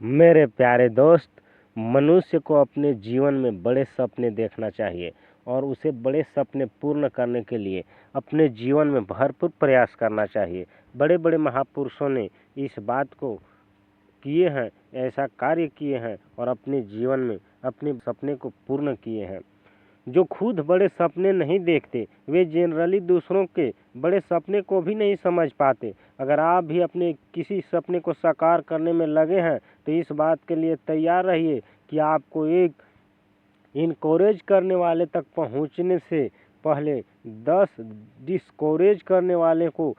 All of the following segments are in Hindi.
मेरे प्यारे दोस्त, मनुष्य को अपने जीवन में बड़े सपने देखना चाहिए और उसे बड़े सपने पूर्ण करने के लिए अपने जीवन में भरपूर प्रयास करना चाहिए। बड़े बड़े महापुरुषों ने इस बात को किए हैं, ऐसा कार्य किए हैं और अपने जीवन में अपने सपने को पूर्ण किए हैं। जो खुद बड़े सपने नहीं देखते वे जनरली दूसरों के बड़े सपने को भी नहीं समझ पाते। अगर आप भी अपने किसी सपने को साकार करने में लगे हैं तो इस बात के लिए तैयार रहिए कि आपको एक इनकरेज करने वाले तक पहुंचने से पहले 10 डिस्करेज करने वाले को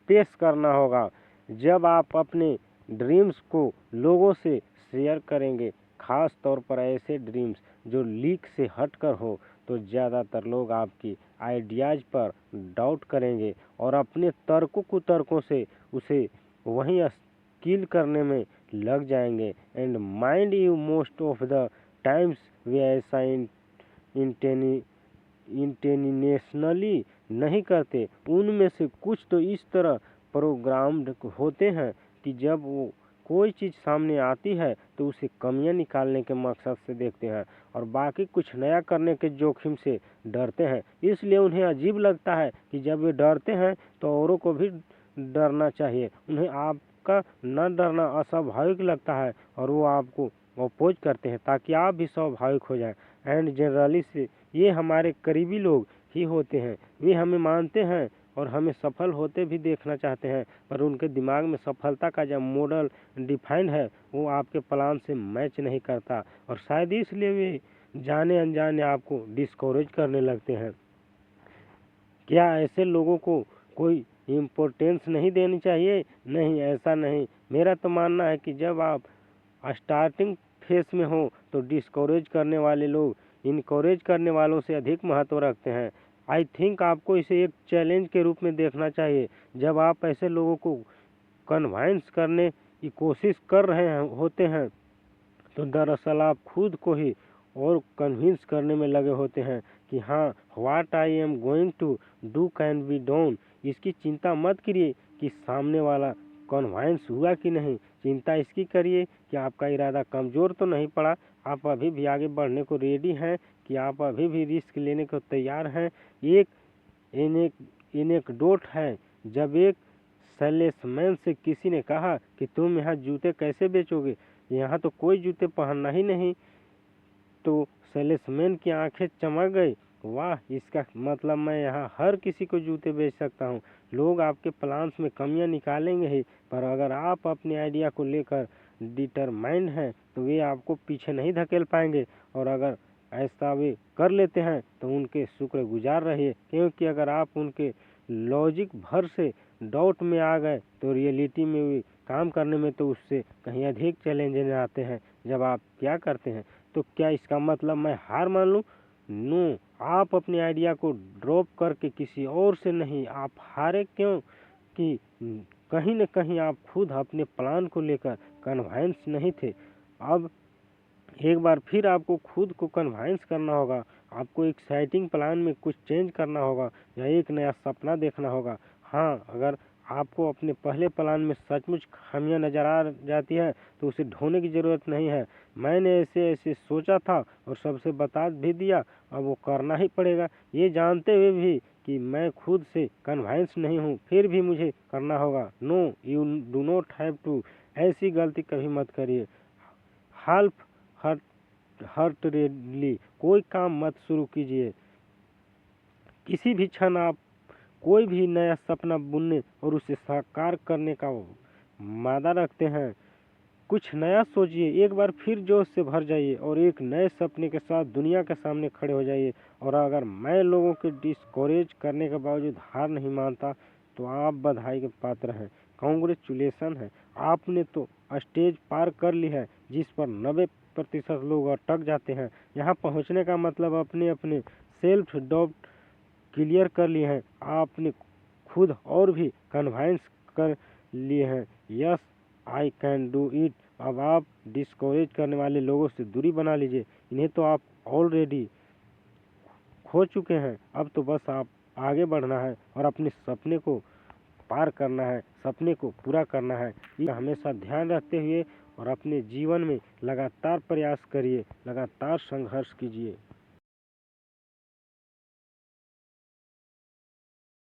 पेश करना होगा। जब आप अपने ड्रीम्स को लोगों से शेयर करेंगे, खास तौर पर ऐसे ड्रीम्स जो लीक से हटकर हो, तो ज़्यादातर लोग आपकी आइडियाज़ पर डाउट करेंगे और अपने तर्कों कुतर्कों से उसे वहीं किल करने में लग जाएंगे। And mind you most of the times वे ऐसा इंटेंशनली नहीं करते। उनमें से कुछ तो इस तरह प्रोग्राम्ड होते हैं कि जब वो कोई चीज़ सामने आती है तो उसे कमियां निकालने के मकसद से देखते हैं और बाकी कुछ नया करने के जोखिम से डरते हैं। इसलिए उन्हें अजीब लगता है कि जब वे डरते हैं तो औरों को भी डरना चाहिए। उन्हें आपका न डरना अस्वाभाविक लगता है और वो आपको अपोज करते हैं ताकि आप भी स्वाभाविक हो जाएं। एंड जनरली से ये हमारे करीबी लोग ही होते हैं। वे हमें मानते हैं और हमें सफल होते भी देखना चाहते हैं, पर उनके दिमाग में सफलता का जो मॉडल डिफाइंड है वो आपके प्लान से मैच नहीं करता और शायद इसलिए वे जाने अनजाने आपको डिस्करेज करने लगते हैं। क्या ऐसे लोगों को कोई इम्पोर्टेंस नहीं देनी चाहिए? नहीं, ऐसा नहीं। मेरा तो मानना है कि जब आप स्टार्टिंग फेस में हो तो डिस्करेज करने वाले लोग इनकरेज करने वालों से अधिक महत्व रखते हैं। आई थिंक आपको इसे एक चैलेंज के रूप में देखना चाहिए। जब आप ऐसे लोगों को कन्विंस करने की कोशिश कर रहे होते हैं तो दरअसल आप खुद को ही और कन्विंस करने में लगे होते हैं कि हाँ, what I am going to do can be done. इसकी चिंता मत करिए कि सामने वाला कन्विंस हुआ कि नहीं, चिंता इसकी करिए कि आपका इरादा कमज़ोर तो नहीं पड़ा, आप अभी भी आगे बढ़ने को रेडी हैं, कि आप अभी भी रिस्क लेने को तैयार हैं। एक एनेक्डोट है, जब एक सेल्समैन से किसी ने कहा कि तुम यहाँ जूते कैसे बेचोगे, यहाँ तो कोई जूते पहनना ही नहीं, तो सेल्समैन की आंखें चमक गई। वाह, इसका मतलब मैं यहाँ हर किसी को जूते बेच सकता हूँ। लोग आपके प्लान्स में कमियाँ निकालेंगे ही, पर अगर आप अपने आइडिया को लेकर डिटरमाइंड हैं तो वे आपको पीछे नहीं धकेल पाएंगे। और अगर ऐसा वे कर लेते हैं तो उनके शुक्रगुजार रहिए, क्योंकि अगर आप उनके लॉजिक भर से डाउट में आ गए तो रियलिटी में वे काम करने में तो उससे कहीं अधिक चैलेंजेस आते हैं। जब आप क्या करते हैं, तो क्या इसका मतलब मैं हार मान लूँ? नो, आप अपने आइडिया को ड्रॉप करके किसी और से नहीं, आप हारे क्यों कि कहीं न कहीं आप खुद अपने प्लान को लेकर कन्विंस नहीं थे। अब एक बार फिर आपको खुद को कन्विंस करना होगा, आपको एक्साइटिंग प्लान में कुछ चेंज करना होगा या एक नया सपना देखना होगा। हाँ, अगर आपको अपने पहले प्लान में सचमुच खामियां नज़र आ जाती है तो उसे ढूंढने की ज़रूरत नहीं है। मैंने ऐसे ऐसे सोचा था और सबसे बता भी दिया, अब वो करना ही पड़ेगा। ये जानते हुए भी कि मैं खुद से कन्विंस नहीं हूँ, फिर भी मुझे करना होगा। No, you do not have to. ऐसी गलती कभी मत करिए। हाल्फ हर्टली कोई काम मत शुरू कीजिए। किसी भी क्षण आप कोई भी नया सपना बुनने और उसे साकार करने का मादा रखते हैं। कुछ नया सोचिए, एक बार फिर जोश से भर जाइए और एक नए सपने के साथ दुनिया के सामने खड़े हो जाइए। और अगर मैं लोगों के डिस्करेज करने के बावजूद हार नहीं मानता तो आप बधाई के पात्र हैं। कांग्रेचुलेसन है, आपने तो स्टेज पार कर ली है जिस पर 90% लोग अटक जाते हैं। यहाँ पहुँचने का मतलब अपने अपने सेल्फ डाउट क्लियर कर लिए हैं, आपने खुद और भी कन्विंस कर लिए हैं। Yes, I can do it. अब आप डिस्करेज करने वाले लोगों से दूरी बना लीजिए, इन्हें तो आप ऑलरेडी खो चुके हैं। अब तो बस आप आगे बढ़ना है और अपने सपने को पार करना है, सपने को पूरा करना है। ये हमेशा ध्यान रखते हुए और अपने जीवन में लगातार प्रयास करिए, लगातार संघर्ष कीजिए।